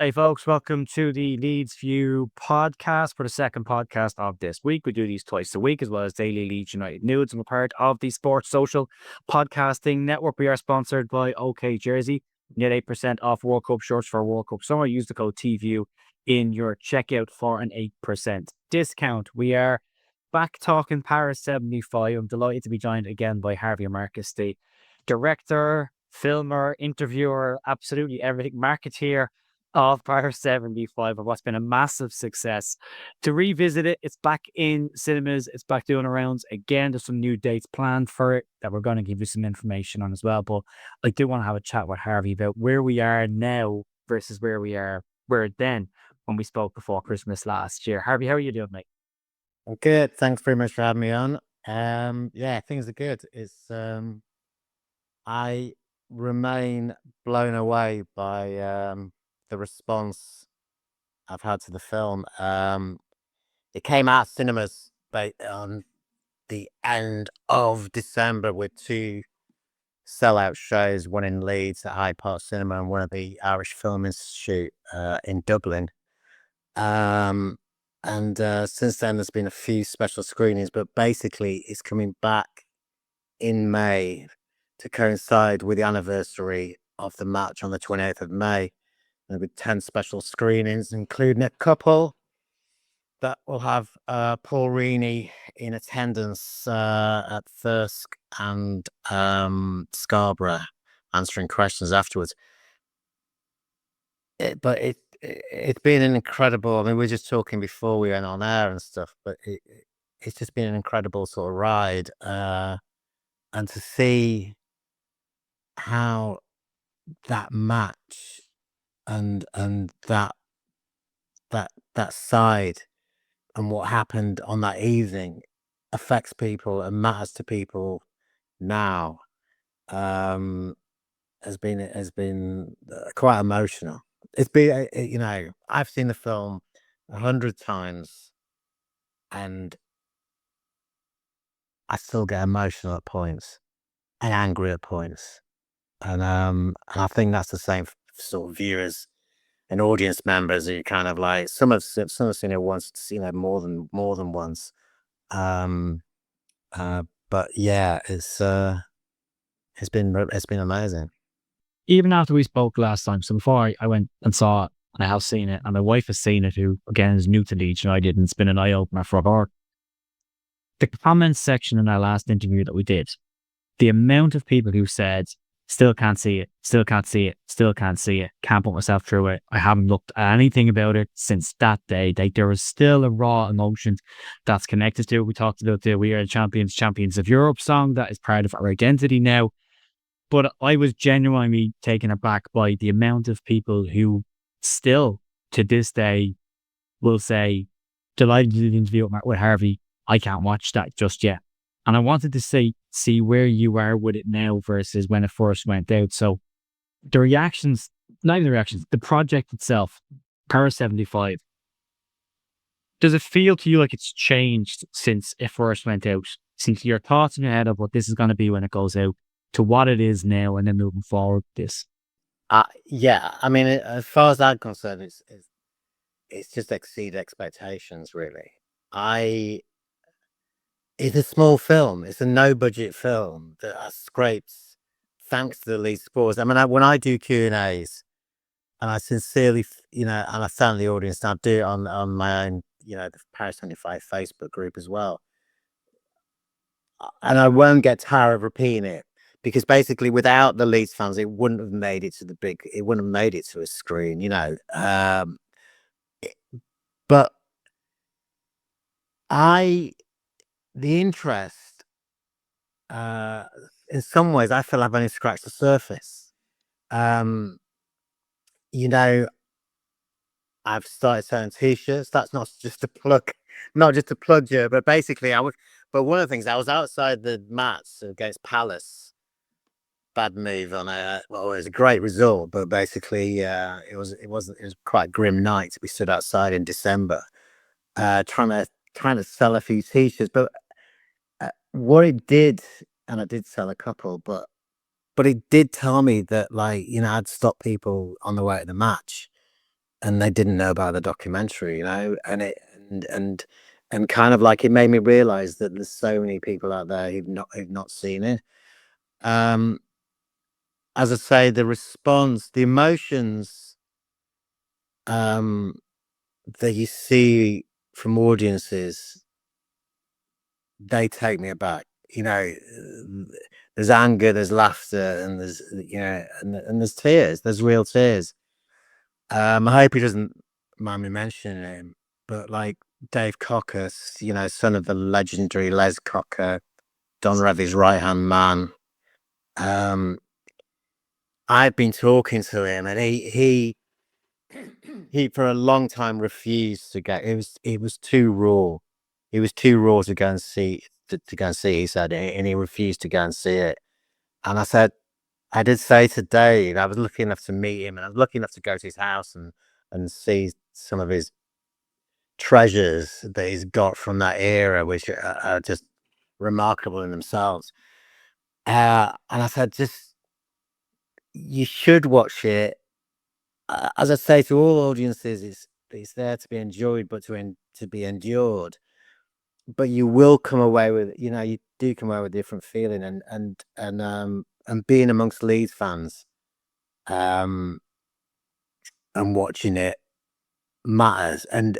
Hey folks, welcome to the Leeds View podcast for the second podcast of this week. We do these twice a week as well as daily Leeds United news. I'm a part of the Sports Social Podcasting Network. We are sponsored by OK Jersey. Get 8% off World Cup shorts for World Cup summer. Use the code TView in your checkout for an 8% discount. We are back talking Paris 75. I'm delighted to be joined again by Harvey Marcus, the director, filmer, interviewer, absolutely everything, marketeer of Paris 75 of what's been a massive success. To revisit it, it's back in cinemas, it's back doing rounds again. There's some new dates planned for it that we're going to give you some information on as well. But I do want to have a chat with Harvey about where we are now versus where we were then when we spoke before Christmas last year. Harvey, how are you doing, mate? I'm good. Thanks very much for having me on. Yeah, things are good. I remain blown away by the response I've had to the film. It came out of cinemas on the end of December with two sellout shows, one in Leeds at Hyde Park Cinema and one at the Irish Film Institute in Dublin. And since then, there's been a few special screenings, but basically, it's coming back in May to coincide with the anniversary of the match on the 28th of May. There'll be 10 special screenings, including a couple that will have Paul Reaney in attendance at Thirsk and Scarborough answering questions afterwards. It's been an incredible. I mean, we were just talking before we went on air and stuff, but it's just been an incredible sort of ride, and to see how that match and that side and what happened on that evening affects people and matters to people now, has been quite emotional. It's been, I've seen the film 100 times and I still get emotional at points and angry at points. And I think that's the same sort of viewers and audience members who kind of like, some have seen it once, more than once. But yeah, it's been amazing. Even after we spoke last time, so before I went and saw it, and I have seen it, and my wife has seen it, who again is new to Leeds United, and it's been an eye opener for her. The comments section in our last interview that we did, the amount of people who said, still can't see it, still can't see it, still can't see it, can't put myself through it. I haven't looked at anything about it since that day. There is still a raw emotion that's connected to it. We talked about the We Are the Champions, Champions of Europe song that is part of our identity now. But I was genuinely taken aback by the amount of people who still, to this day, will say, delighted to do the interview with Harvey. I can't watch that just yet. And I wanted to see where you are with it now versus when it first went out. So the reactions, not even the reactions, the project itself, Paris 75, does it feel to you like it's changed since it first went out? Since your thoughts in your head of what this is going to be when it goes out to what it is now and then moving forward this? Yeah, I mean, as far as I'm concerned, it's just exceeded expectations, really. It's a small film. It's a no-budget film that has scraped, thanks to the Leeds Sports. I mean, when I do Q&As, and I sincerely, and I thank the audience, and I do it on my own, the Paris 75 Facebook group as well. And I won't get tired of repeating it, because basically without the Leeds fans, it wouldn't have made it to it wouldn't have made it to a screen, but the interest, in some ways, I feel I've only scratched the surface. I've started selling t-shirts. That's not just a plug, you, but basically but one of the things, I was outside the mats against Palace. Bad move on it was a great result, but basically it was quite a grim night. We stood outside in December, trying to sell a few t-shirts, but what it did, and I did sell a couple, but it did tell me that, I'd stop people on the way to the match, and they didn't know about the documentary, and kind of like it made me realize that there's so many people out there who've not seen it. Um, as I say, the response, the emotions, um, that you see from audiences, they take me aback. There's anger, there's laughter, and and there's tears. There's real tears. I hope he doesn't mind me mentioning him, but like Dave Cocker, son of the legendary Les Cocker, Don Revie's right-hand man. I've been talking to him, and he for a long time refused to go. It was too raw. It was too raw to go and see. To go and see, he said, and he refused to go and see it. And I did say to Dave, I was lucky enough to meet him, and I was lucky enough to go to his house and see some of his treasures that he's got from that era, which are just remarkable in themselves. And I said, just you should watch it. As I say to all audiences, it's there to be enjoyed, but to be endured. But you will come away with, you do come away with a different feeling, and being amongst Leeds fans, um, and watching it matters. And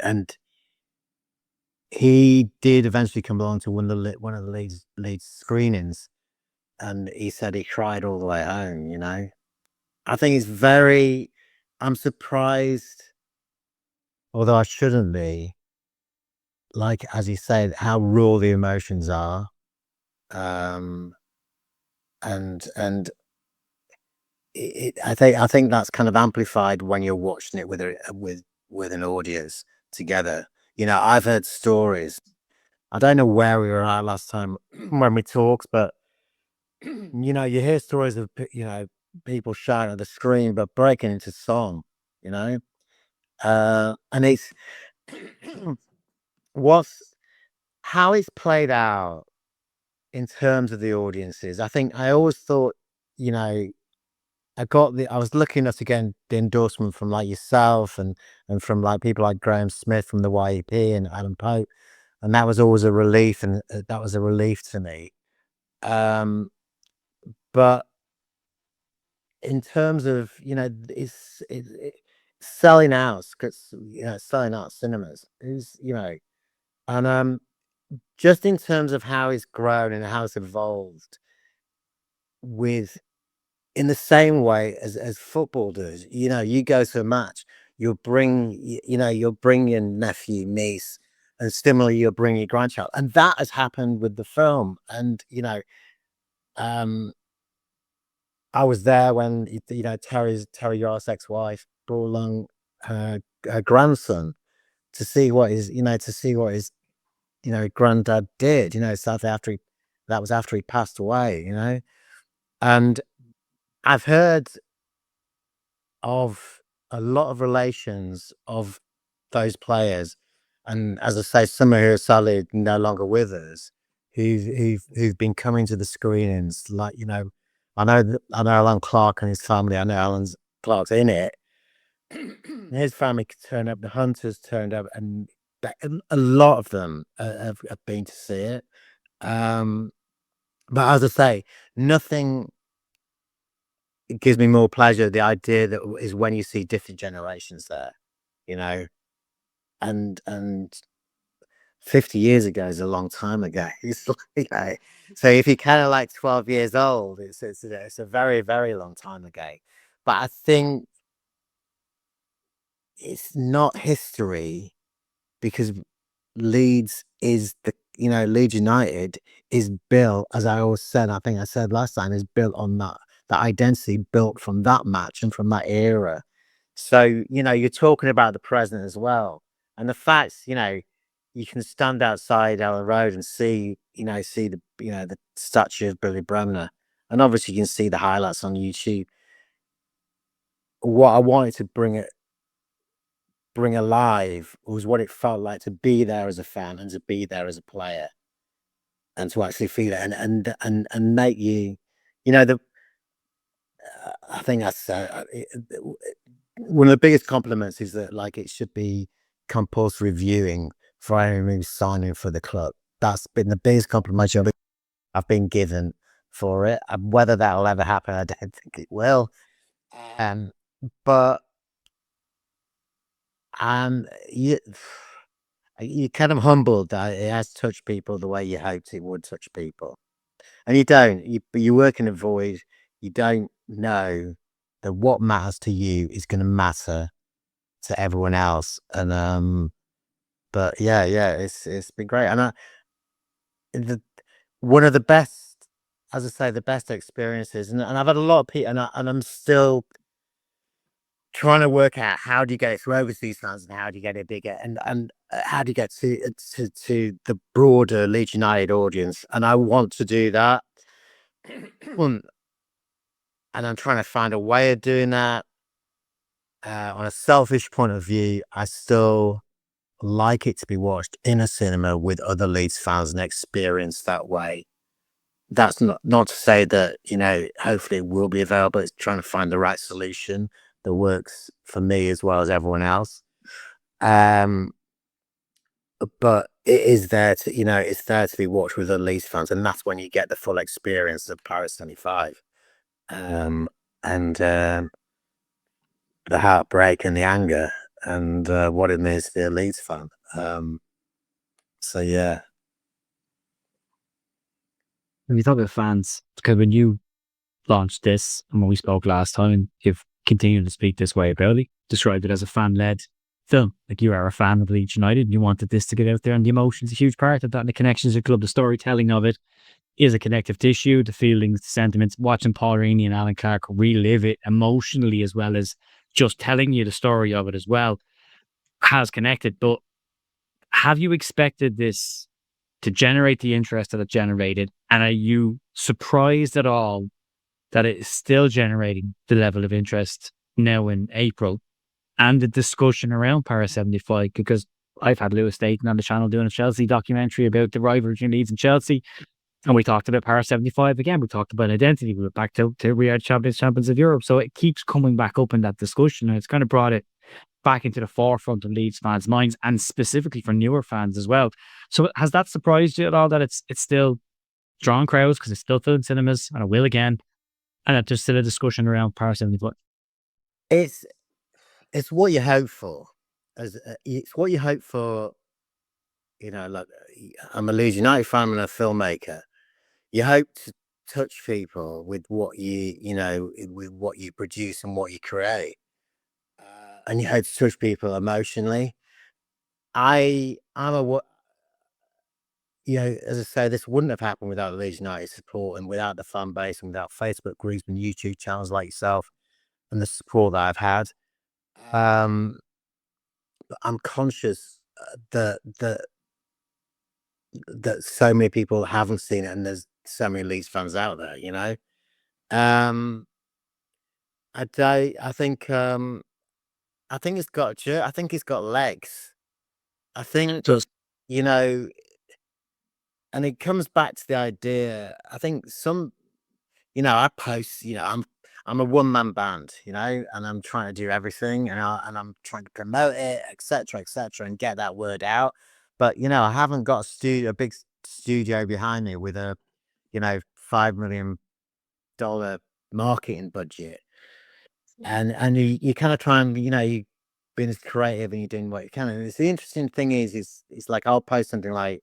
he did eventually come along to one of the Leeds screenings, and he said he cried all the way home. I think it's very. I'm surprised, although I shouldn't be. Like as you said, how raw the emotions are, um, and I think that's kind of amplified when you're watching it with an audience together. I've heard stories. I don't know where we were at last time when we talked, but you hear stories of people shouting at the screen, but breaking into song. You know, and it's what's how it's played out in terms of the audiences. I always thought, you know, I was lucky enough to get the endorsement from like yourself and from like people like Graham Smith from the YEP and Alan Pope, and that was always a relief, and that was a relief to me. Um, but in terms of selling out scripts, selling out cinemas is and just in terms of how it's grown and how it's evolved with in the same way as football does. You go to a match, you'll bring your nephew, niece, and similarly, you'll bring your grandchild, and that has happened with the film. And um, I was there when Terry Yar's ex-wife brought along her grandson to see what his granddad did. That was after he passed away. And I've heard of a lot of relations of those players, and as I say, some of who are sadly no longer with us, who've been coming to the screenings. Like I know Alan Clark and his family. I know Clark's in it. His family turned up. The Hunters turned up, and a lot of them have been to see it. Um, but as I say, nothing it gives me more pleasure. The idea that is when you see different generations there, you know, and 50 years ago is a long time ago. It's like, so if you're kind of like 12 years old, it's a very, very long time ago. But I think it's not history because Leeds United is built, as I always said, I think I said last time, is built on that identity built from that match and from that era. So, you're talking about the present as well. And the facts, you can stand outside Ellen Road and see the statue of Billy Bremner. And obviously you can see the highlights on YouTube. What I wanted to bring alive was what it felt like to be there as a fan and to be there as a player and to actually feel it and make you, the I think that's one of the biggest compliments is that like it should be compulsory viewing for anyone who's signing for the club. That's been the biggest compliment I've been given for it. Whether that'll ever happen, I don't think it will. Um, but you you're kind of humbled that it has touched people the way you hoped it would touch people, and you don't. You work in a void. You don't know that what matters to you is going to matter to everyone else. And but yeah, it's been great. And the one of the best, as I say, the best experiences. And I've had a lot of people, and I'm still trying to work out how do you get it through overseas fans and how do you get it bigger and how do you get to the broader Leeds United audience. And I want to do that. And I'm trying to find a way of doing that. On a selfish point of view, I still like it to be watched in a cinema with other Leeds fans and experienced that way. That's not to say that, you know, hopefully it will be available. It's trying to find the right solution that works for me as well as everyone else. But it is there to, you know, it's there to be watched with other Leeds fans, and that's when you get the full experience of Paris 75. And the heartbreak and the anger and what it means to be a Leeds fan. So yeah. When you talk about fans, because when you launched this and when we spoke last time, you've continued to speak this way about it, described it as a fan-led film. Like you are a fan of Leeds United and you wanted this to get out there, and the emotion's a huge part of that, and the connections to the club, the storytelling of it is a connective tissue, the feelings, the sentiments. Watching Paul Reaney and Alan Clark relive it emotionally as well as just telling you the story of it as well has connected. But have you expected this to generate the interest that it generated? And are you surprised at all that it is still generating the level of interest now in April and the discussion around Paris 75? Because I've had Lewis Staten on the channel doing a Chelsea documentary about the rivalry between Leeds and Chelsea. And we talked about Paris 75 again. We talked about identity. We went back to we are champions of Europe. So it keeps coming back up in that discussion. And it's kind of brought it back into the forefront of Leeds fans' minds, and specifically for newer fans as well. So has that surprised you at all that it's still drawing crowds because it's still filling cinemas, and it will again, and that there's still a discussion around Paris 75? It's what you hope for. It's what you hope for. You know, like I'm a Leeds United fan and a filmmaker. You hope to touch people with what you know, with what you produce and what you create, and you hope to touch people emotionally. I'm a what you know, as I say, this wouldn't have happened without the Leeds United support and without the fan base and without Facebook groups and YouTube channels like yourself and the support that I've had. Um, I'm conscious that so many people haven't seen it, and there's so many Leeds fans out there. You know, um, I think it's got I think it's got legs. I think Just you know, and it comes back to the idea. I think you know, I post, you know, I'm a one man band, you know, and I'm trying to do everything, and I'm trying to promote it, etc., and get that word out. But you know, I haven't got a big studio behind me with a, you know, $5 million marketing budget, and you kind of try and, you know, you being as creative and you're doing what you can. And it's the interesting thing is it's like I'll post something like,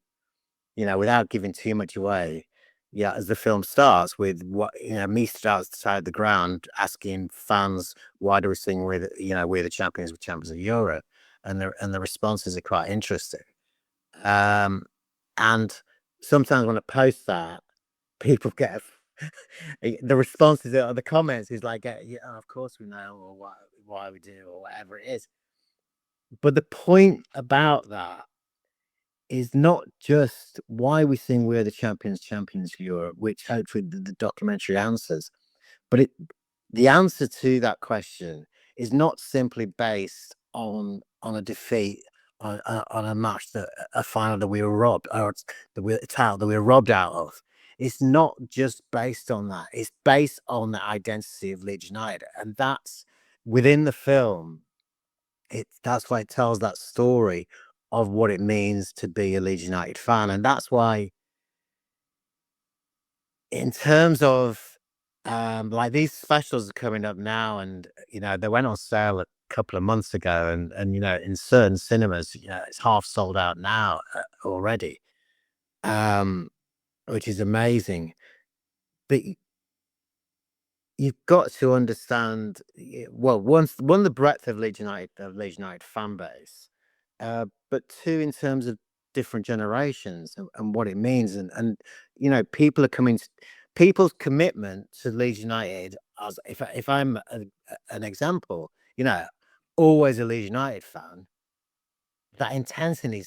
you know, without giving too much away. Yeah, as the film starts with what, you know, me stood outside the ground asking fans why do we sing with, you know, we're the champions of Europe, and the responses are quite interesting. Um, and sometimes when I post that, people get the responses or the comments is like, yeah, of course we know, or why we do, or whatever it is. But the point about that is not just why we sing we're the champions of Europe, which hopefully the documentary answers, but the answer to that question is not simply based on a defeat, on a match, that a final that we were robbed, or a title that we were robbed out of. It's not just based on that. It's based on the identity of Leeds United, and within the film, that's why it tells that story of what it means to be a Leeds United fan. And that's why, in terms of like these specials are coming up now, and they went on sale a couple of months ago, and in certain cinemas, it's half sold out now already, which is amazing. But you've got to understand, well, one, the breadth of Leeds United fan base, but two, in terms of different generations and what it means, and people are coming. People's commitment to Leeds United, as if I'm an example, always a Leeds United fan. That intensity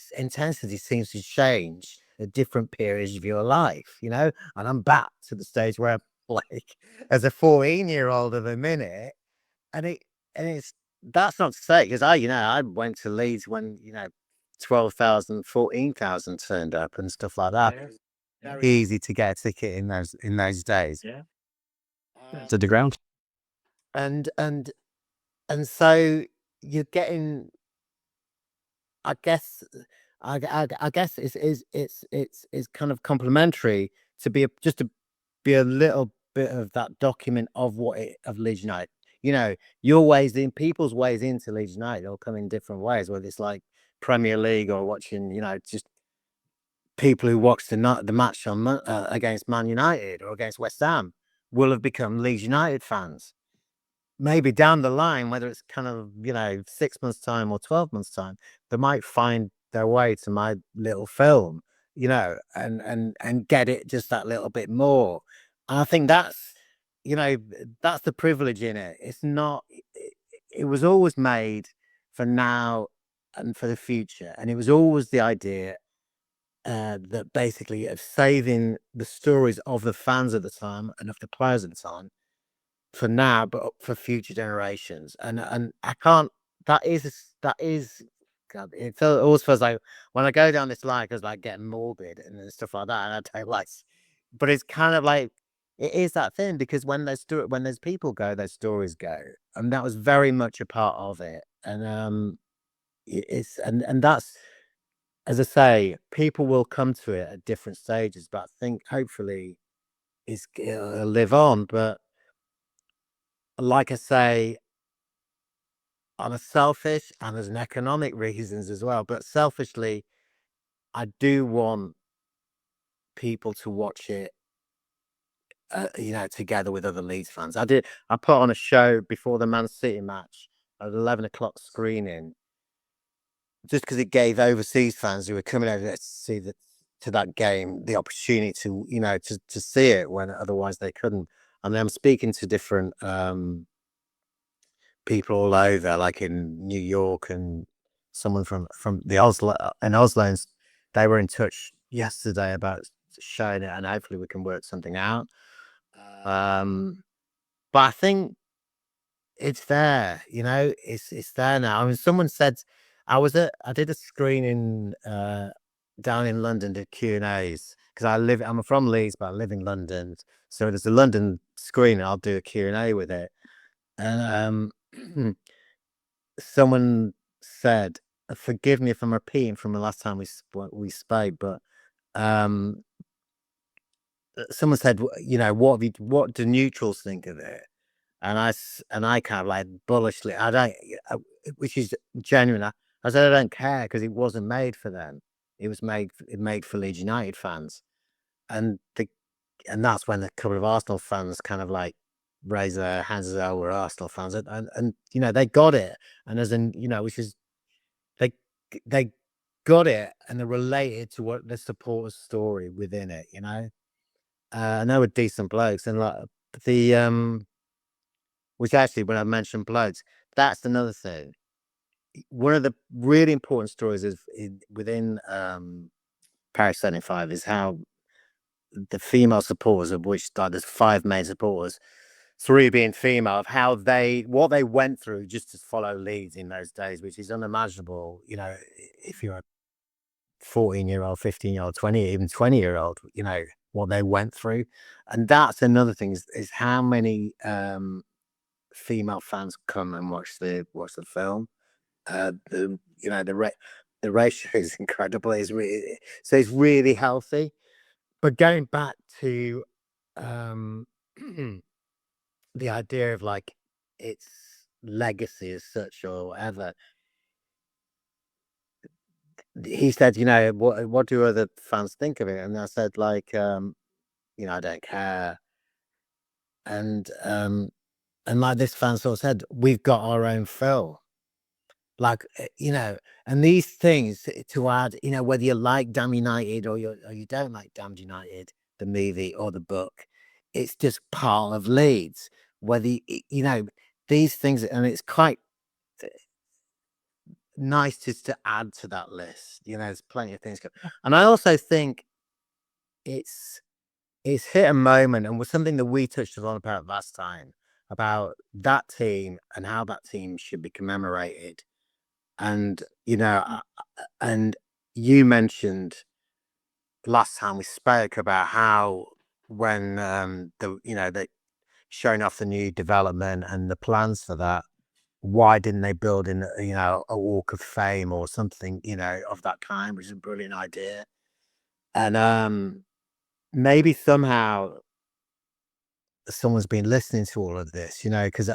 seems to change at different periods of your life, and I'm back to the stage where I'm like, as a 14-year-old at the minute, and it's that's not to say, because I went to Leeds when 12,000, 14,000 turned up and stuff like that. Very easy to get a ticket in those days. Yeah. To the ground. And so you're getting, I guess, I guess it's kind of complimentary to be a little bit of that document of of Leeds United. Your ways in, people's ways into Leeds United all come in different ways, whether it's like Premier League or watching, just people who watch the match on against Man United or against West Ham will have become Leeds United fans. Maybe down the line, whether it's kind of 6 months time or 12 months time, they might find their way to my little film, and get it just that little bit more. And I think that's the privilege in it. It's not. It was always made for now and for the future, and it was always the idea that basically of saving the stories of the fans at the time and of the players at the time for now, but for future generations. And I can't. That is. God, always feels like when I go down this line, because like getting morbid and stuff like that, and I take like, but it's kind of like it is that thing, because when there's people go, there's stories go, and that was very much a part of it. And it's and that's, as I say, people will come to it at different stages, but I think hopefully it'll live on. But like I say, on a selfish and there's an economic reasons as well, but selfishly, I do want people to watch it, together with other Leeds fans. I put on a show before the Man City match at 11 o'clock screening, just because it gave overseas fans who were coming over there to see to that game the opportunity to to see it when otherwise they couldn't. And I'm speaking to different people all over, like in New York, and someone from the Oslo and they were in touch yesterday about showing it, and hopefully we can work something out. But I think it's there, it's there now. I mean, someone said I did a screening down in London, did Q&As, because I'm from Leeds, but I live in London. So there's a London screen, I'll do a Q&A with it. And someone said, forgive me if I'm repeating from the last time we spoke, but someone said, what do neutrals think of it? And I kind of like bullishly, which is genuine. I said, I don't care, because it wasn't made for them. It was made for Leeds United fans. And that's when a couple of Arsenal fans kind of like raise their hands as though we're Arsenal fans. And they got it. And which is, they got it, and they're related to what the supporters' story within it, and they were decent blokes. And like the which actually, when I mentioned blokes, that's another thing. One of the really important stories is within Paris 75 is how the female supporters, of which there's 5 main supporters, 3 being female, of how what they went through just to follow Leeds in those days, which is unimaginable. If you're a 14-year-old, 15-year-old, 20, even 20-year-old, what they went through. And that's another thing, is how many female fans come and watch the film. The ratio is incredible. It's really healthy. But going back to the idea of like its legacy as such or whatever, he said, what do other fans think of it? And I said, like, I don't care. And like this fan sort of said, we've got our own film. Like, and these things to add, whether you like Damn United or you don't like Damn United, the movie or the book, it's just part of Leeds. Whether these things, and it's quite nice just to add to that list. There's plenty of things. And I also think it's hit a moment, and was something that we touched on about last time, about that team and how that team should be commemorated. And and you mentioned last time we spoke about how when they showing off the new development and the plans for that, why didn't they build in a walk of fame or something of that kind, which is a brilliant idea. And maybe somehow someone's been listening to all of this, because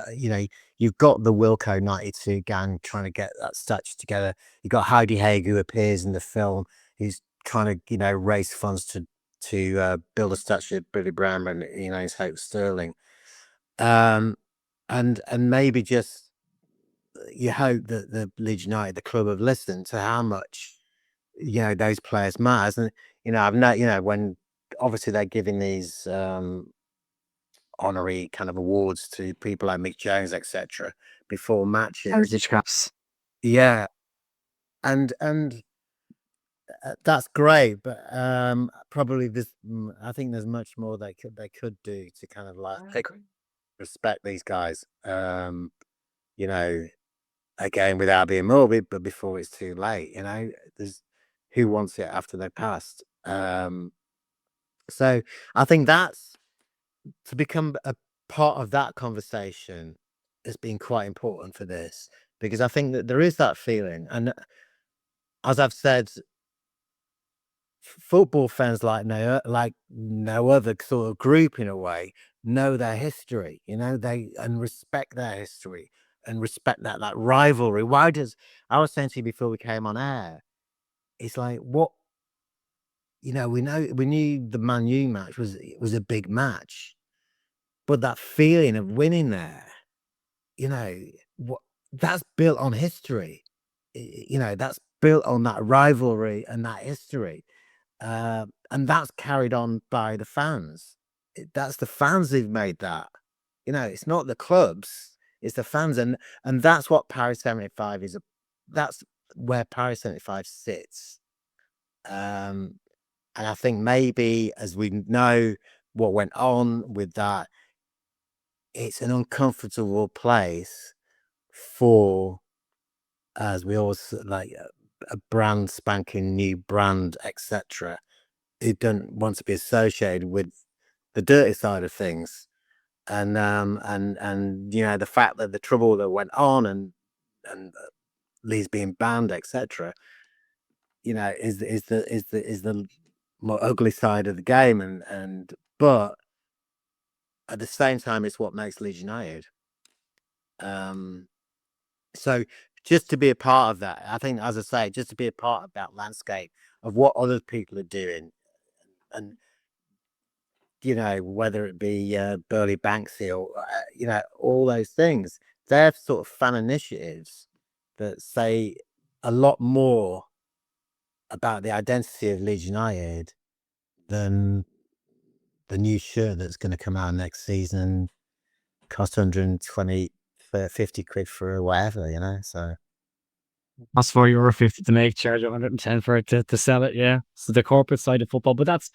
you've got the Wilco 92 gang trying to get that statue together. You've got Heidi Haig, who appears in the film, who's trying to raise funds to build a statue of Billy Brown and his Hope Sterling. And maybe just you hope that the Leeds United, the club, have listened to how much those players matter. And I've when obviously they're giving these honorary kind of awards to people like Mick Jones, etc., before matches. Heritage caps. Yeah, and that's great, but probably I think there's much more they could do to kind of like respect these guys. Again, without being morbid, but before it's too late. There's who wants it after they've passed. So I think that's to become a part of that conversation has been quite important for this, because I think that there is that feeling, and as I've said, football fans like no other sort of group in a way know their history, and respect their history and respect that rivalry. I was saying to you before we came on air, it's like what we knew the Man U match was a big match, but that feeling of winning there, what that's built on history. That's built on that rivalry and that history. And that's carried on by the fans. That's the fans who've made that. It's not the clubs, it's the fans. And that's what Paris 75 is. That's where Paris 75 sits. And I think maybe as we know what went on with that, it's an uncomfortable place for, as we always like, a brand spanking new brand, etc., who don't want to be associated with the dirty side of things. And the fact that the trouble that went on and Leeds being banned, etc., is the more ugly side of the game. But at the same time, it's what makes Leeds United. So just to be a part of that, I think, as I say, just to be a part of that landscape of what other people are doing, and whether it be Burley Banksy or all those things, they're sort of fan initiatives that say a lot more about the identity of Leeds United than the new shirt that's going to come out next season and cost 120, 50 quid for whatever, so. That's €4.50 to make, charge 110 for it to sell it. Yeah. So the corporate side of football, but that's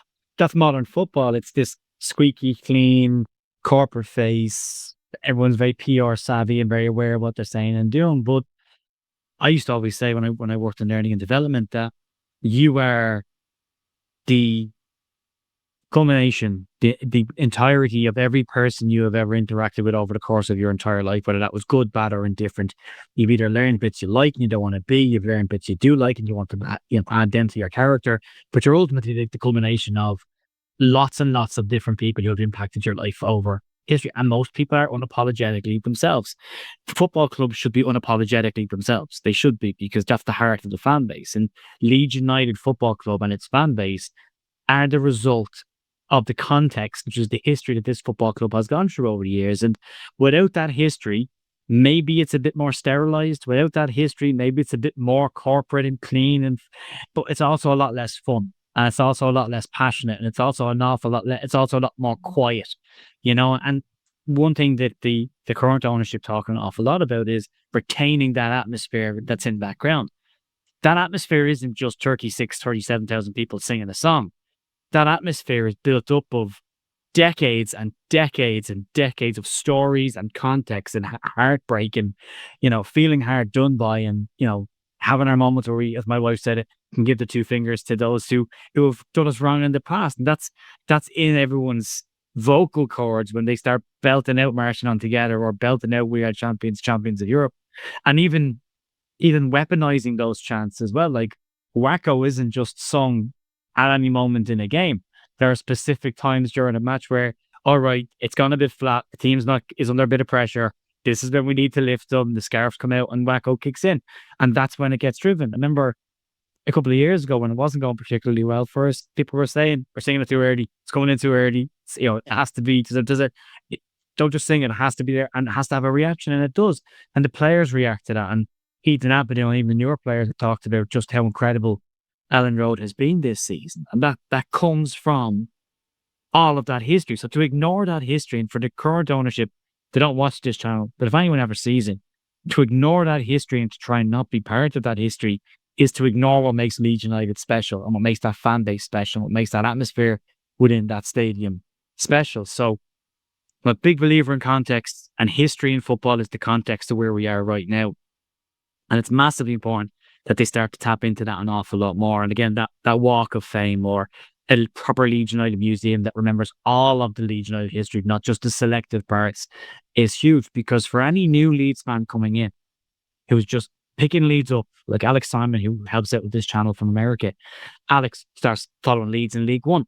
modern football. It's this squeaky clean corporate face. Everyone's very PR savvy and very aware of what they're saying and doing. But I used to always say when I worked in learning and development that you are the culmination, the entirety of every person you have ever interacted with over the course of your entire life, whether that was good, bad, or indifferent. You've either learned bits you like and you don't want to be, you've learned bits you do like and you want to add them to your character, but you're ultimately the culmination of lots and lots of different people who have impacted your life over history. And most people are unapologetically themselves. Football clubs should be unapologetically themselves. They should be, because that's the heart of the fan base. And Leeds United Football Club and its fan base are the result of the context, which is the history that this football club has gone through over the years. And without that history, maybe it's a bit more sterilized. Without that history, maybe it's a bit more corporate and clean, but it's also a lot less fun. And it's also a lot less passionate. And it's also an awful lot it's also a lot more quiet, And one thing that the current ownership talking an awful lot about is retaining that atmosphere that's in the background. That atmosphere isn't just 37,000 people singing a song. That atmosphere is built up of decades and decades and decades of stories and context and heartbreak and, feeling hard done by and, having our moments where we, as my wife said it, can give the two fingers to those who have done us wrong in the past. And that's in everyone's vocal cords when they start belting out Marching On Together or belting out We Are Champions, Champions of Europe. And even weaponizing those chants as well. Like, Wacko isn't just sung at any moment in a game. There are specific times during a match where, all right, it's gone a bit flat. The team's is under a bit of pressure. This is when we need to lift them. The scarves come out and Wacko kicks in. And that's when it gets driven. I remember a couple of years ago when it wasn't going particularly well for us, people were saying, we're singing it too early. It's coming in too early. It has to be, don't just sing it. It has to be there and it has to have a reaction. And it does. And the players react to that. And Heath and Aberdeen, and even the newer players have talked about just how incredible Ellen Road has been this season. And that comes from all of that history. So to ignore that history, and for the current ownership, they don't watch this channel, but if anyone ever sees it, to ignore that history and to try and not be part of that history is to ignore what makes Leeds United special and what makes that fan base special, what makes that atmosphere within that stadium special. So I'm a big believer in context, and history in football is the context of where we are right now. And it's massively important that they start to tap into that an awful lot more. And again, that walk of fame or a proper Leeds United museum that remembers all of the Leeds United history, not just the selective parts, is huge. Because for any new Leeds fan coming in who's just picking Leeds up, like Alex Simon, who helps out with this channel from America, Alex starts following Leeds in League One.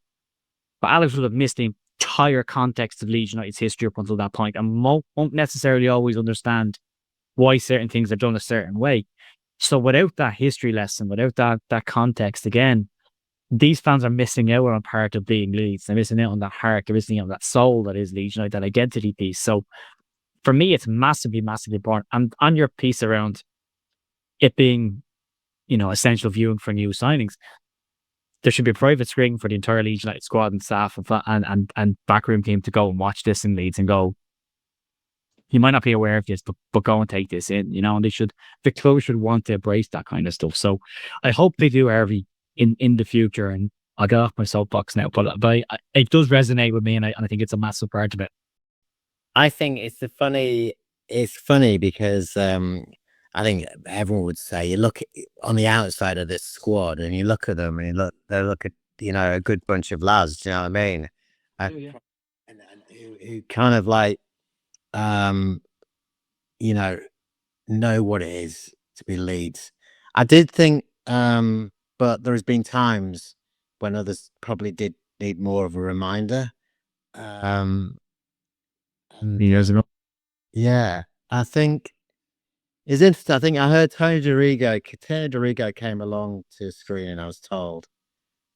But Alex will have missed the entire context of Leeds United's history up until that point and won't necessarily always understand why certain things are done a certain way. So without that history lesson, without that context, again, these fans are missing out on part of being Leeds. They're missing out on that heart. They're missing out on that soul that is Leeds United, that identity piece. So for me, it's massively, massively important. And on your piece around it being, essential viewing for new signings, there should be a private screening for the entire Leeds United squad and staff and backroom team to go and watch this in Leeds and go, you might not be aware of this, but go and take this in, and the club should want to embrace that kind of stuff. So I hope they do, Harvey, in the future. And I'll get off my soapbox now, but it does resonate with me, and I think it's a massive part of it. I think it's funny because I think everyone would say, you look on the outside of this squad and you look at them and they look at, a good bunch of lads, do you know what I mean? Yeah. And who kind of like, know what it is to be Leeds. I did think, but there's been times when others probably did need more of a reminder. Years ago. Yeah, I think it's interesting. I think I heard Tony Dorigo came along to screening, I was told.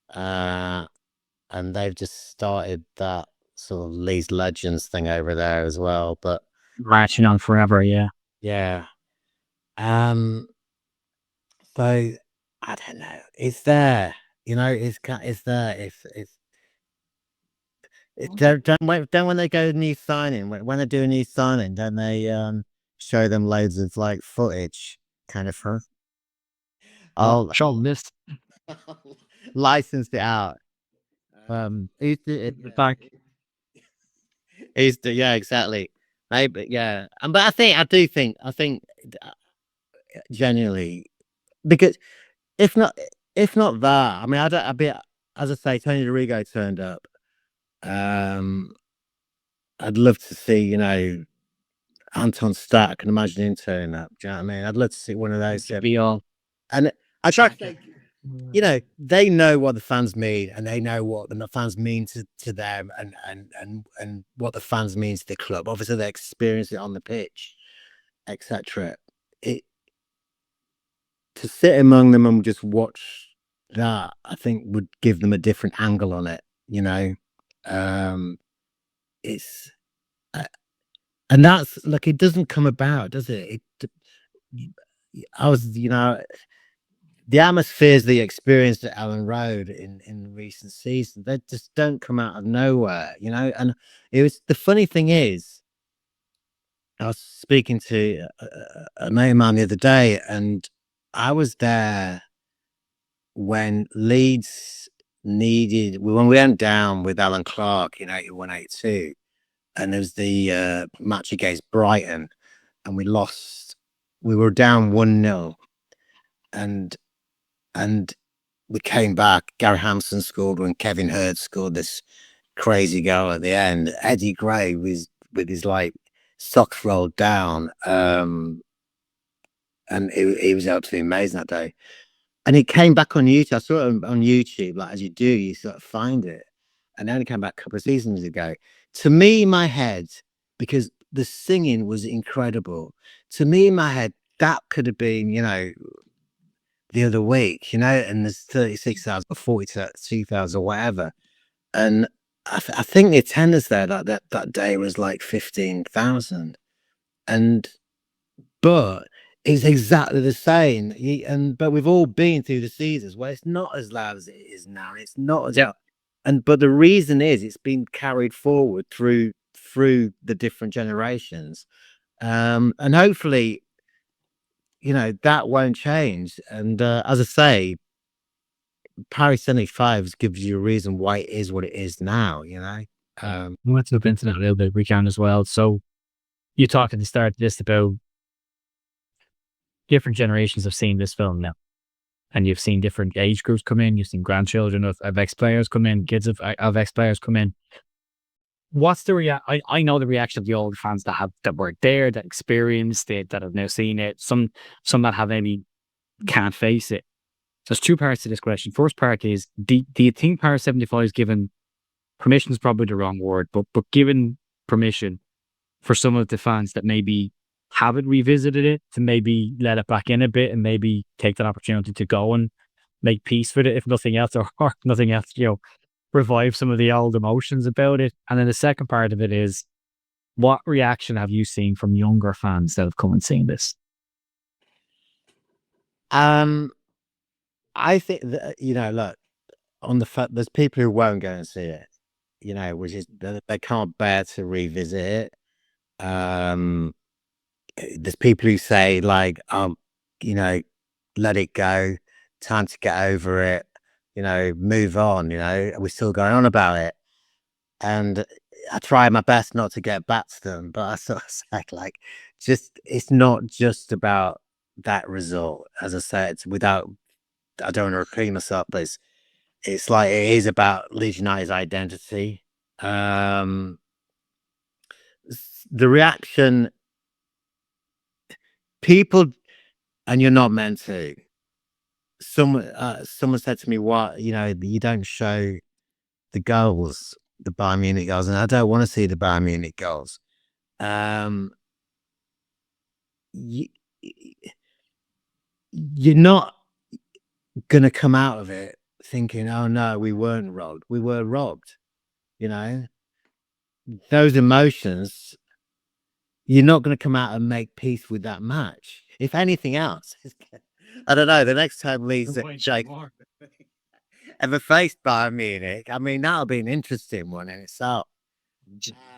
And they've just started that sort of Leeds Legends thing over there as well. But Marching On forever, yeah. yeah. So I don't know. It's there. It's there. Don't when they go new signing, when they do a new signing, don't they show them loads of like footage kind of for I'll show list. licensed it out. Back. Yeah, exactly. Maybe, yeah. But I think genuinely, because if not that, I mean, I'd be, as I say, Tony Dorigo turned up. I'd love to see, you know, Anton Stark. I can imagine him turning up. Do you know what I mean? I'd love to see one of those. Be all. And I try to think, you know, they know what the fans mean, and they know what the fans mean to them, and what the fans mean to the club. Obviously, they experience it on the pitch, etc. It to sit among them and just watch that, I think, would give them a different angle on it. You know, it's and that's like, it doesn't come about, does it? I was, you know, the atmospheres they experienced at Ellen Road in recent seasons, they just don't come out of nowhere, you know. And it was, the funny thing is, I was speaking to a mate of mine the other day, and I was there when Leeds needed, when we went down with Alan Clark in 81, 82, and there was the match against Brighton, and we lost. We were down 1-0, and we came back. Gary Hampson scored when Kevin Hurd scored this crazy goal at the end. Eddie Gray was with his like socks rolled down, and he was absolutely amazing that day. And it came back on YouTube. I saw it on YouTube, like as you do, you sort of find it. And it only came back a couple of seasons ago. To me, in my head, because the singing was incredible, to me, in my head, that could have been, you know, the other week, you know, and there's 36,000 or 42,000 or whatever. And I think the attendance there that day was like 15,000. And but it's exactly the same. But we've all been through the seasons where it's not as loud as it is now. It's not as, but the reason is it's been carried forward through the different generations. And hopefully, you know, that won't change. And as I say, Paris 75 gives you a reason why it is what it is now, you know. I want to look into that a little bit, we can as well. So you talked at the start of this about different generations have seen this film now, and you've seen different age groups come in. You've seen grandchildren of ex players come in, kids of ex players come in. What's the I know the reaction of the older fans that were there, that experienced it, that have now seen it. Some that have maybe can't face it. There's two parts to this question. First part is, do you think Paris 75 is given permission, is probably the wrong word, but given permission for some of the fans that maybe haven't revisited it, to maybe let it back in a bit and maybe take that opportunity to go and make peace with it, if nothing else, or nothing else, you know, revive some of the old emotions about it. And then the second part of it is, what reaction have you seen from younger fans that have come and seen this? I think that, you know, look, on the fact there's people who won't go and see it, you know, which is they can't bear to revisit it. There's people who say like, you know, let it go, time to get over it, you know, move on, you know, we're still going on about it. And I try my best not to get back to them, but I sort of said, like, just, it's not just about that result. As I said, without, I don't want to repeat myself, but it's like, it is about Leeds United's identity. The reaction, people, and you're not meant to. Someone said to me, "What, you know, you don't show the goals, the Bayern Munich goals," and I don't want to see the Bayern Munich goals. Um, you, you're not gonna come out of it thinking, "Oh no, we weren't robbed. We were robbed." You know, those emotions. You're not going to come out and make peace with that match. If anything else, I don't know. The next time Leeds ever faced Bayern Munich, I mean, that'll be an interesting one in itself.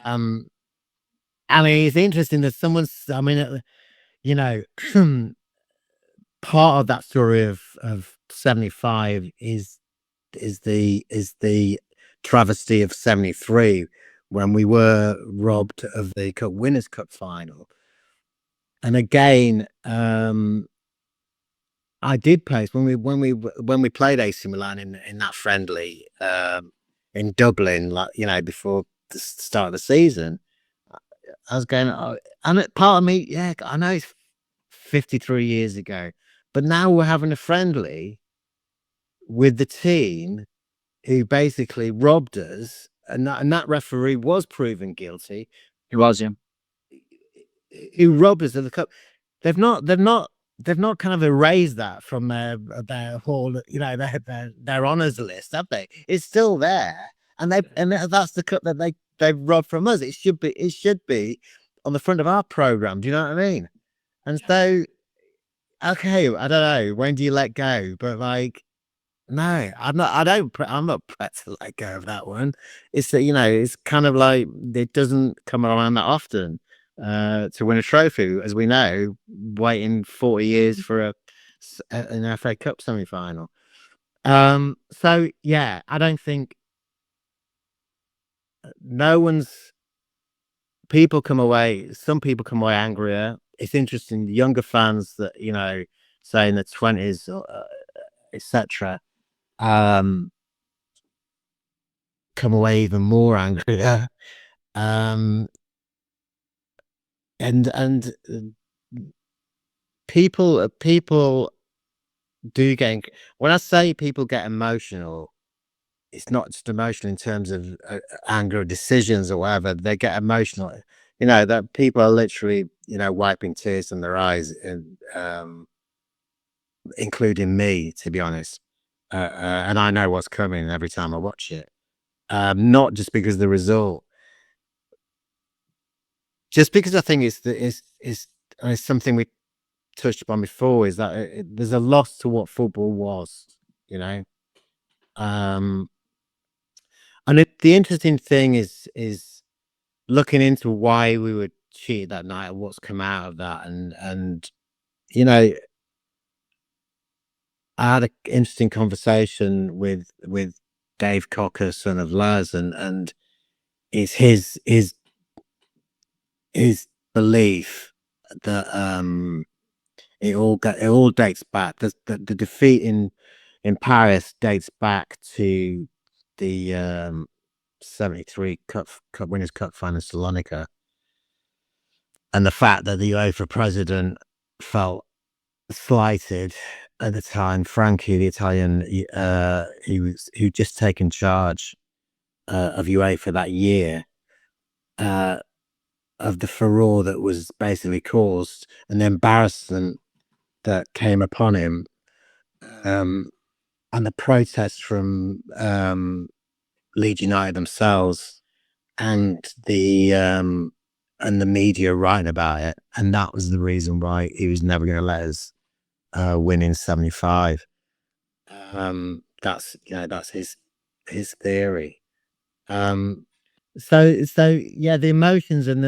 I mean, it's interesting that someone's, I mean, you know, part of that story of 75 is the travesty of 73, when we were robbed of the Cup Winners' Cup final. And again, I did post when we played AC Milan in that friendly in Dublin, like, you know, before the start of the season. I was going, oh, and part of me, yeah, I know it's 53 years ago, but now we're having a friendly with the team who basically robbed us, and that referee was proven guilty. It was, yeah. Who robbed us of the cup. They've not kind of erased that from their whole, you know, their honours list, have they? It's still there, and that's the cup that they've robbed from us. It should be on the front of our program. Do you know what I mean? And so, okay, I don't know, when do you let go? But like, no, I'm not. I'm not prepared to let go of that one. It's that, you know, it's kind of like it doesn't come around that often to win a trophy, as we know. Waiting 40 years for an FA Cup semi final. So yeah, I don't think no one's people come away. Some people come away angrier. It's interesting. The younger fans that, you know, say in the 20s, etc. Come away even more angrier. Um, and people do get, when I say people get emotional, it's not just emotional in terms of anger or decisions or whatever. They get emotional, you know, that people are literally, you know, wiping tears from their eyes, and including me, to be honest. And I know what's coming every time I watch it. Not just because of the result, just because I think it's something we touched upon before, is that there's a loss to what football was, you know. Um, and the interesting thing is looking into why we were cheated that night and what's come out of that, and you know, I had an interesting conversation with Dave Cocker, son of Laz, and it's his belief that it all dates back. The defeat in Paris dates back to the 73 Cup Winners' Cup final in Salonika, and the fact that the UEFA president felt slighted at the time. Frankie, the Italian, who'd just taken charge of UEFA that year, of the furore that was basically caused, and the embarrassment that came upon him, and the protests from Leeds United themselves, and the media writing about it, and that was the reason why he was never going to let us win in 75. That's, you know, that's his theory. So yeah, the emotions and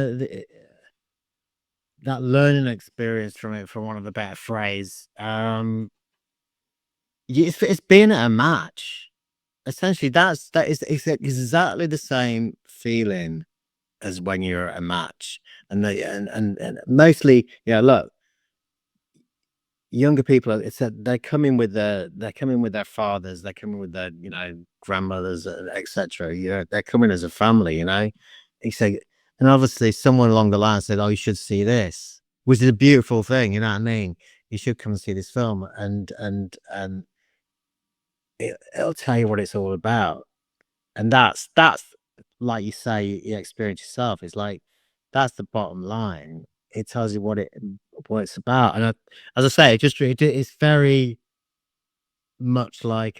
that learning experience from it, for one of the better phrase. It's being at a match. Essentially, it's exactly the same feeling as when you're at a match, and mostly, yeah. Look, younger people, it's that they're coming with their fathers, they're coming with their, you know, grandmothers, etc. You know, they're coming as a family. You know, you say, and obviously someone along the line said, "Oh, you should see this," which is a beautiful thing. You know what I mean? You should come and see this film, and it'll tell you what it's all about. And that's like you say, you experience yourself. It's like that's the bottom line. It tells you what it's about. And as I say, it's very much like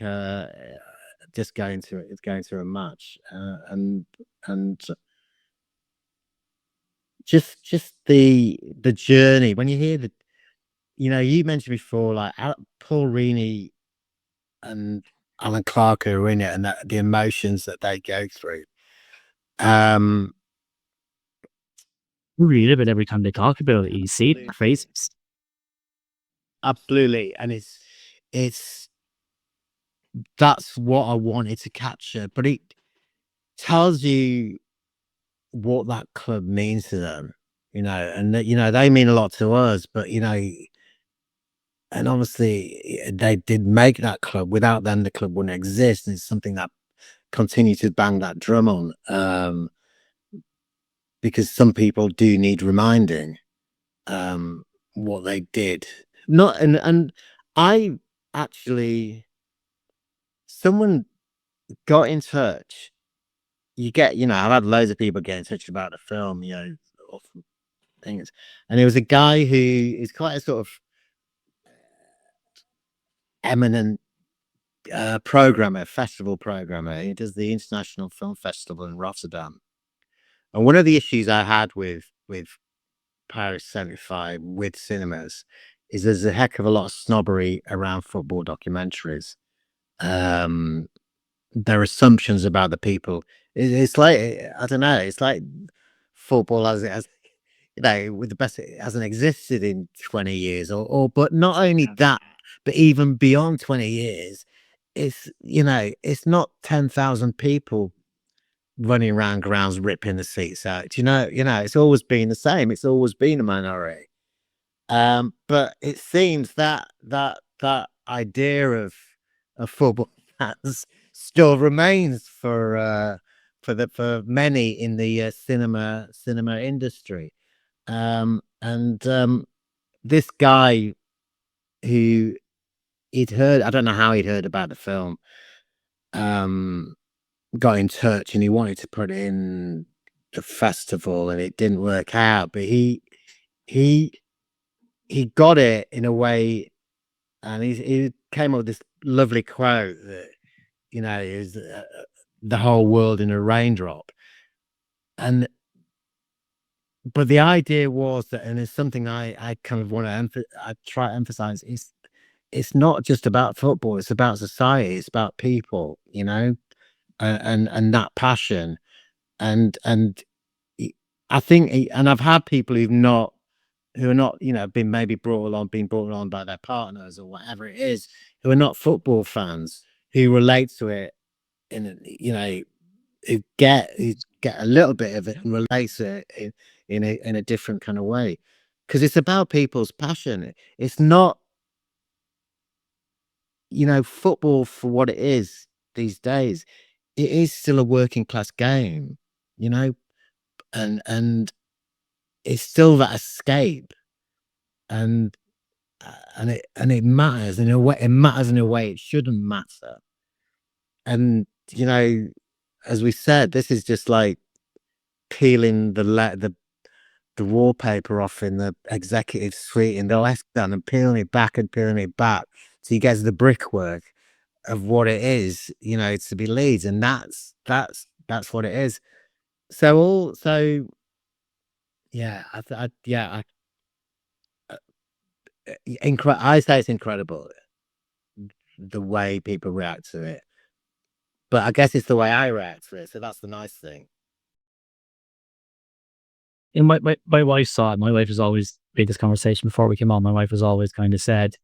just going to a match, and just the journey. When you hear you know, you mentioned before, like Paul Reaney and Alan Clark are in it, and the emotions that they go through. Um, You read it, but every time they talk about it, you see it in their faces. Absolutely, and it's that's what I wanted to capture, but it tells you what that club means to them, you know, and that, you know, they mean a lot to us, but you know, and obviously they did make that club. Without them, the club wouldn't exist. And it's something that continue to bang that drum on, because some people do need reminding what they did. Not and I actually, someone got in touch. I've had loads of people get in touch about the film, awful things. And there was a guy who is quite a sort of eminent festival programmer. He does the International Film Festival in Rotterdam. And one of the issues I had with Paris 75 with cinemas is there's a heck of a lot of snobbery around football documentaries. Their assumptions about the people. It's like, I don't know. It's like football with the best, it hasn't existed in 20 years, but not only that, but even beyond 20 years, it's not 10,000 people running around grounds ripping the seats out. It's always been the same. It's always been a minority. But it seems that idea of football fans still remains for many in the cinema industry. This guy who I don't know how he'd heard about the film, got in touch, and he wanted to put in the festival, and it didn't work out, but he got it in a way, and he came up with this lovely quote that, is the whole world in a raindrop. But the idea was that, and it's something I kind of want to I try to emphasize, is it's not just about football, it's about society, it's about people, and that passion. And I think, and I've had people who are not, been brought on by their partners or whatever it is, who are not football fans, who relate to it who get a little bit of it and relate to it in a different kind of way, because it's about people's passion. It's not, football for what it is these days. It is still a working class game, and it's still that escape, and it matters in a way. It matters in a way it shouldn't matter. And as we said, this is just like peeling the wallpaper off in the executive suite in the West End and peeling it back so you get to the brickwork of what it is, to be Leeds, and that's what it is. So yeah, I say it's incredible the way people react to it, but I guess it's the way I react to it, so that's the nice thing. In my wife saw it. My wife has always made this conversation before we came on. My wife has always kind of said,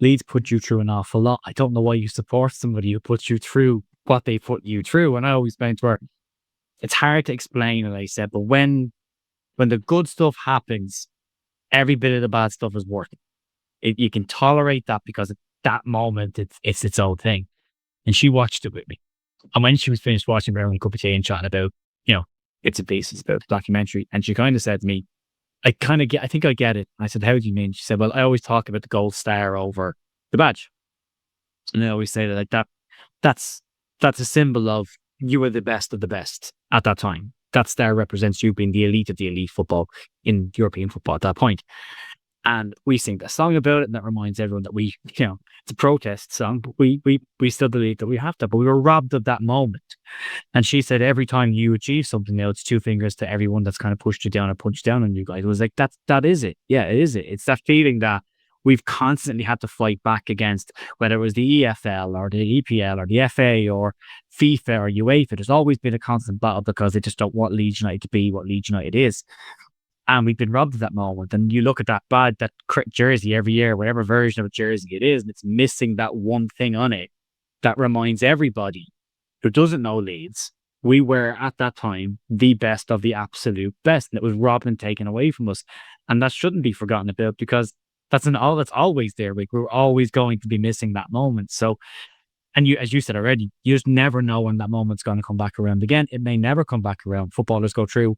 Leeds put you through an awful lot. I don't know why you support somebody who puts you through what they put you through. And I always explained to her, it's hard to explain, and I said, but when the good stuff happens, every bit of the bad stuff is worth it. You can tolerate that because at that moment it's its own thing. And she watched it with me. And when she was finished watching, we were having a cup of tea and chatting about, bits and pieces about the documentary. And she kind of said to me, I think I get it. I said, how do you mean? She said, well, I always talk about the gold star over the badge. And I always say that that's a symbol of you were the best of the best at that time. That star represents you being the elite of the elite football in European football at that point. And we sing that song about it, and that reminds everyone that it's a protest song, but we still believe that we have to, but we were robbed of that moment. And she said, every time you achieve something now, it's two fingers to everyone that's kind of pushed you down or punched down on you guys. It was like, that is it. Yeah, it is it. It's that feeling that we've constantly had to fight back against, whether it was the EFL or the EPL or the FA or FIFA or UEFA. There's always been a constant battle because they just don't want Leeds United to be what Leeds United is. And we've been robbed of that moment. And you look at that jersey every year, whatever version of a jersey it is, and it's missing that one thing on it that reminds everybody who doesn't know Leeds, we were at that time the best of the absolute best. And it was robbed and taken away from us. And that shouldn't be forgotten about, because that's always there. Like, we're always going to be missing that moment. So And you, as you said already, you just never know when that moment's going to come back around again. It may never come back around. Footballers go through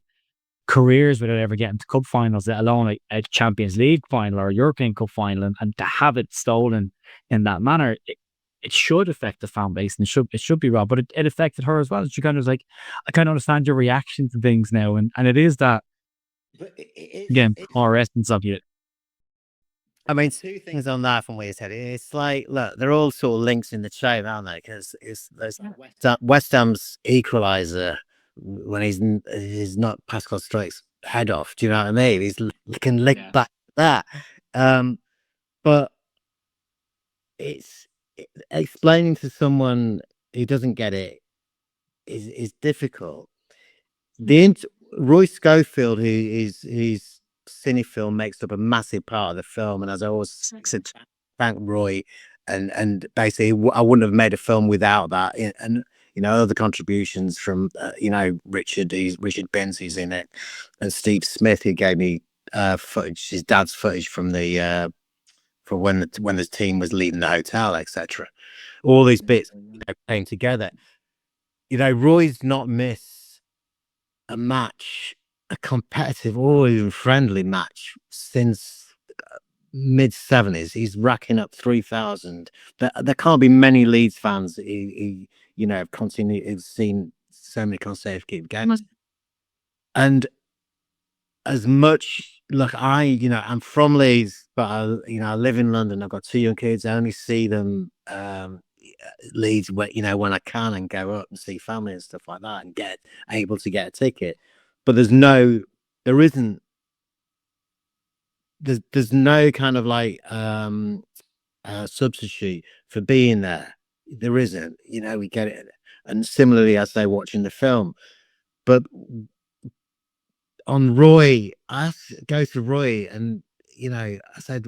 careers without ever getting to cup finals, let alone a Champions League final or a European Cup final, and to have it stolen in that manner, it should affect the fan base, and it should be wrong. But it affected her as well. She kind of was like, I kind of understand your reaction to things now, and it is that, But again, more essence of you. I mean, two things on that from what you said. It's like, look, they're all sort of links in the chain, aren't they? Because there's West Ham's equaliser when he's not Pascal Strike's head off. Do you know what I mean? You can link back to that. But it's explaining to someone who doesn't get it is difficult. Roy Schofield, who's Cinefilm, makes up a massive part of the film, and as I always said, thank Roy, and basically I wouldn't have made a film without that, and other contributions from Richard Benz, who's in it, and Steve Smith, who gave me footage, his dad's footage from the for when the team was leaving the hotel, etc. All these bits came together. Roy's not missed a match, a competitive or even friendly match, since mid-70s. He's racking up 3,000. There can't be many Leeds fans who have seen so many consecutive games. And as much, look, I'm from Leeds, but I live in London. I've got 2 young kids. I only see them Leeds when I can, and go up and see family and stuff like that, and get able to get a ticket. But there's no kind of like substitute for being there. There isn't. We get it. And similarly, as they watching the film. But on Roy, I go to Roy, and I said,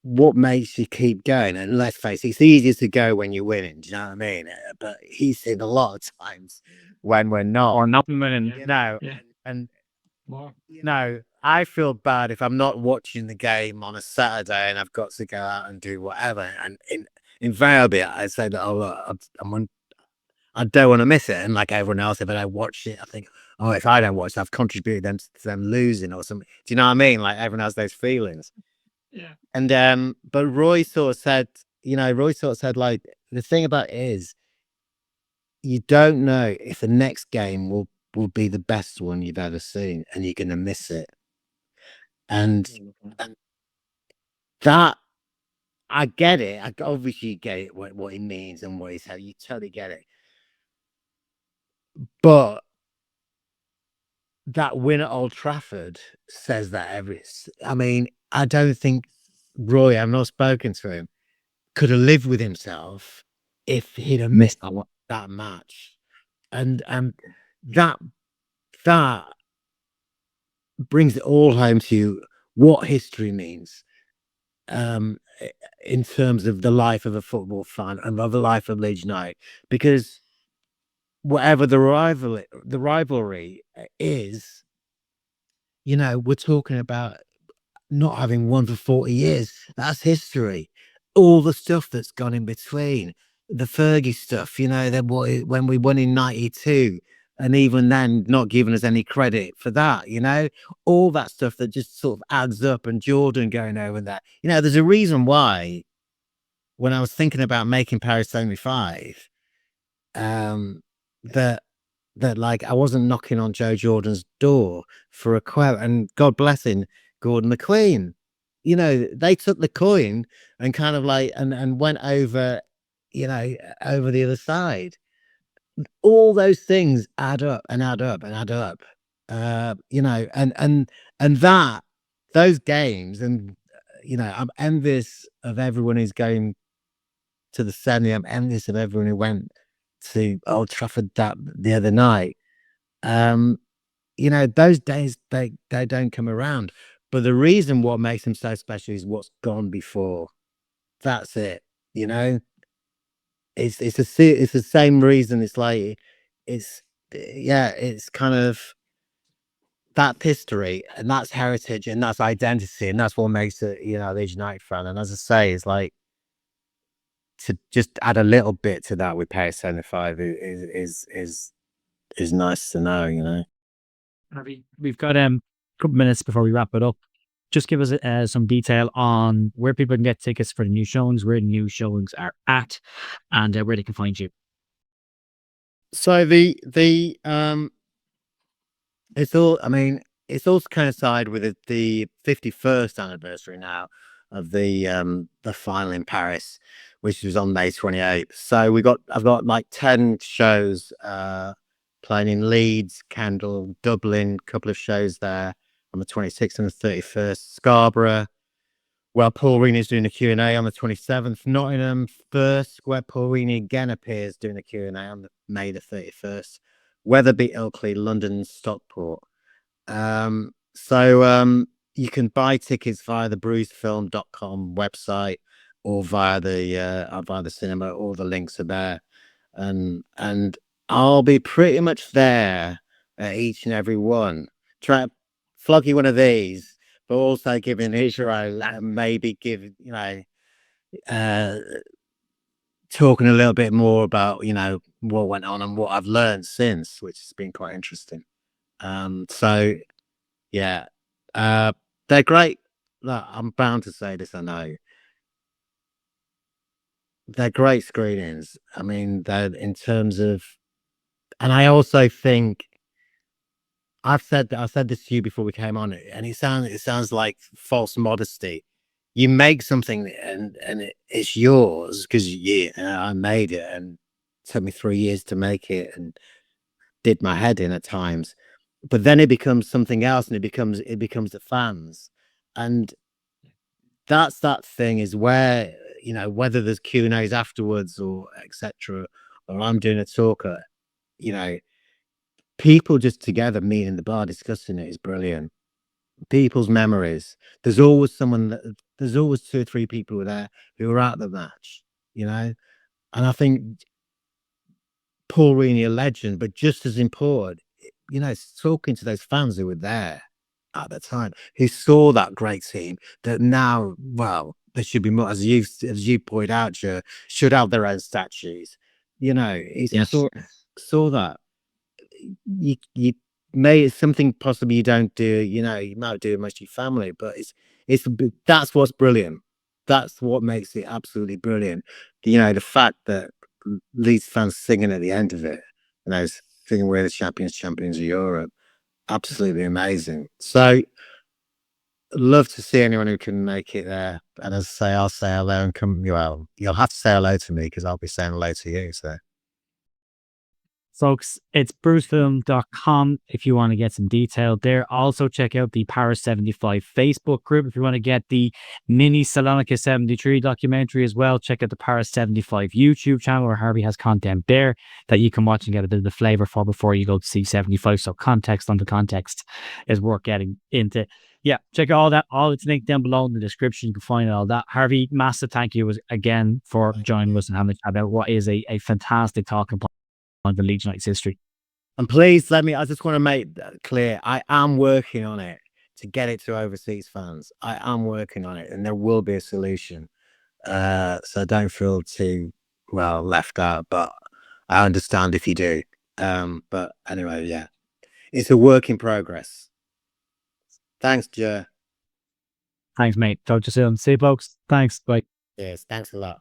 what makes you keep going? And let's face it, it's easier to go when you're winning. Do you know what I mean? But he's seen a lot of times when we're not, Or not winning. and no, I feel bad if I'm not watching the game on a Saturday and I've got to go out and do whatever. And invariably, I say that, I don't want to miss it. And like everyone else, if I don't watch it, I think, if I don't watch it, I've contributed to them losing or something. Do you know what I mean? Like everyone has those feelings. Yeah. And but Roy sort of said, like, the thing about it is, you don't know if the next game will be the best one you've ever seen, and you're gonna miss it. And that, I get it. I obviously get it, what he means and what he said. You totally get it. But that win at Old Trafford says that I mean, I don't think Roy, I've not spoken to him, could have lived with himself if he'd have missed that match. And that brings it all home to what history means, in terms of the life of a football fan and of the life of Leeds United. Because whatever the rivalry is, we're talking about not having won for 40 years. That's history. All the stuff that's gone in between, the Fergie stuff, when we won in 92, and even then not giving us any credit for that, all that stuff that just sort of adds up, and Jordan going over that. There's a reason why, when I was thinking about making Paris 75, that like I wasn't knocking on Joe Jordan's door for a quote, and God bless him, Gordon McQueen. They took the coin and kind of like and went over, over the other side. All those things add up and add up and add up. And that, those games, and I'm envious of everyone who's going to the semi. I'm envious of everyone who went to Old Trafford the other night. Those days, they don't come around. But the reason what makes them so special is what's gone before. That's it. It's the same reason. It's like it's kind of that history, and that's heritage, and that's identity, and that's what makes it, Leeds United fan. And as I say, it's like to just add a little bit to that with Paris 75 is nice to know, you know. Harvey, we've got a couple minutes before we wrap it up. Just give us some detail on where people can get tickets for the new showings, where the new showings are at, and where they can find you. So it's all, I mean, it's also coincide with the 51st anniversary now of the final in Paris, which was on May 28th. So I've got like 10 shows playing in Leeds, Kendal, Dublin, couple of shows there on the 26th and the 31st, Scarborough. Well, Paul Reaney's doing a Q&A on the 27th, Nottingham first, where Paul Reaney again appears doing a Q&A on May the 31st, Wetherby, Ilkley, London, Stockport. You can buy tickets via the bruisefilm.com website or via the cinema. All the links are there, and I'll be pretty much there at each and every one. Try to flog you one of these, but also giving Israel maybe give, you know, talking a little bit more about, you know, what went on and what I've learned since, which has been quite interesting. So yeah, they're great. Look, I'm bound to say this, I know. They're great screenings. I mean, they're in terms of, and I also think I said this to you before we came on, and it sounds like false modesty. You make something and it's yours because I made it, and it took me 3 years to make it and did my head in at times. But then it becomes something else, and it becomes the fans, and that's that thing is where, you know, whether there's Q&As afterwards or etc., or I'm doing a talk, you know, people just together meeting in the bar discussing it is brilliant. People's memories. There's always there's always 2 or 3 people who are there who are at the match, you know, and I think Paul Reaney, a legend, but just as important, you know, talking to those fans who were there at the time, who saw that great team that now, well, there should be more, as you point out, should have their own statues. You know, he Yes. saw that. You may, it's something possibly you don't do, you know, you might do it much to your family, but that's what's brilliant. That's what makes it absolutely brilliant. You know, the fact that Leeds fans singing at the end of it, you know, singing "We're the champions of Europe," absolutely amazing. So, love to see anyone who can make it there. And as I say, I'll say hello and come. Well, you'll have to say hello to me because I'll be saying hello to you. So, Folks, it's bruisefilm.com if you want to get some detail there. Also, check out the Paris 75 Facebook group if you want to get the mini Salonika 73 documentary as well. Check out the Paris 75 YouTube channel where Harvey has content there that you can watch and get a bit of the flavor for before you go to see 75. So, context on the context is worth getting into. Yeah, check out all that. All it's linked down below in the description. You can find all that. Harvey, massive thank you again for joining us and having a chat about what is a fantastic talking point on the Leeds United's history. and please I just want to make that clear. I am working on it to get it to overseas fans. I am working on it, and there will be a solution. So don't feel too well left out, but I understand if you do. But anyway, yeah, it's a work in progress. Thanks, Joe. Thanks, mate. Talk to you soon. See you, folks. Thanks. Bye. Yes, thanks a lot.